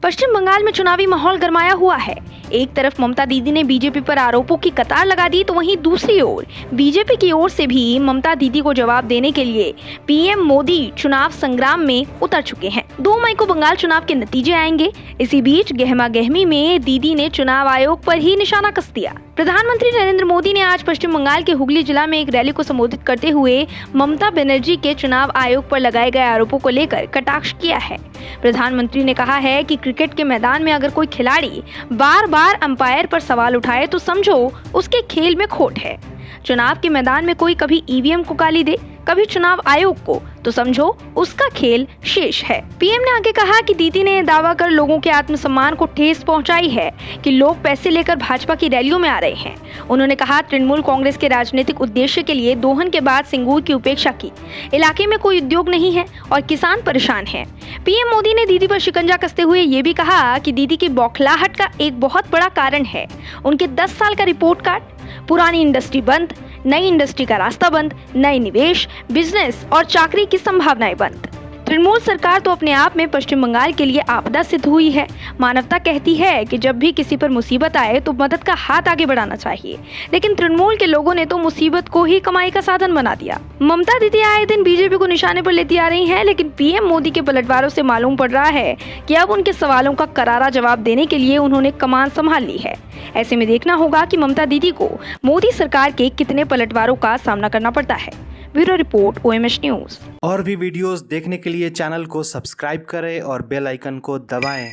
पश्चिम बंगाल में चुनावी माहौल गरमाया हुआ है। एक तरफ ममता दीदी ने बीजेपी पर आरोपों की कतार लगा दी, तो वहीं दूसरी ओर बीजेपी की ओर से भी ममता दीदी को जवाब देने के लिए पीएम मोदी चुनाव संग्राम में उतर चुके हैं। 2 मई को बंगाल चुनाव के नतीजे आएंगे। इसी बीच गहमा गहमी में दीदी ने चुनाव आयोग पर ही निशाना कस दिया। प्रधानमंत्री नरेंद्र मोदी ने आज पश्चिम बंगाल के हुगली जिला में एक रैली को संबोधित करते हुए ममता बनर्जी के चुनाव आयोग पर लगाए गए आरोपों को लेकर कटाक्ष किया है। प्रधानमंत्री ने कहा है कि क्रिकेट के मैदान में अगर कोई खिलाड़ी बार बार अंपायर पर सवाल उठाए तो समझो उसके खेल में खोट है। चुनाव के मैदान में कोई कभी ईवीएम को गाली दे, कभी चुनाव आयोग को, तो समझो उसका खेल शेष है। पीएम ने आगे कहा कि दीदी ने दावा कर लोगों के आत्मसम्मान को ठेस पहुंचाई है कि लोग पैसे लेकर भाजपा की रैलियों में आ रहे हैं। उन्होंने कहा तृणमूल कांग्रेस के राजनीतिक उद्देश्य के लिए दोहन के बाद सिंगूर की उपेक्षा की। इलाके में कोई उद्योग नहीं है और किसान परेशान है। पीएम मोदी ने दीदी पर शिकंजा कसते हुए ये भी कहा कि दीदी की बौखलाहट का एक बहुत बड़ा कारण है उनके 10 साल का रिपोर्ट कार्ड। पुरानी इंडस्ट्री बंद, नई इंडस्ट्री का रास्ता बंद, नए निवेश, बिजनेस और चाकरी की संभावनाएं बंद। तृणमूल सरकार तो अपने आप में पश्चिम बंगाल के लिए आपदा सिद्ध हुई है। मानवता कहती है कि जब भी किसी पर मुसीबत आए तो मदद का हाथ आगे बढ़ाना चाहिए, लेकिन तृणमूल के लोगों ने तो मुसीबत को ही कमाई का साधन बना दिया। ममता दीदी आए दिन बीजेपी को निशाने पर लेती आ रही हैं, लेकिन पीएम मोदी के पलटवारों से मालूम पड़ रहा है कि अब उनके सवालों का करारा जवाब देने के लिए उन्होंने कमान संभाल ली है। ऐसे में देखना होगा कि ममता दीदी को मोदी सरकार के कितने पलटवारों का सामना करना पड़ता है। Bureau report, OMH news. और भी वीडियोस देखने के लिए चैनल को सब्सक्राइब करें और बेल आइकन को दबाएं।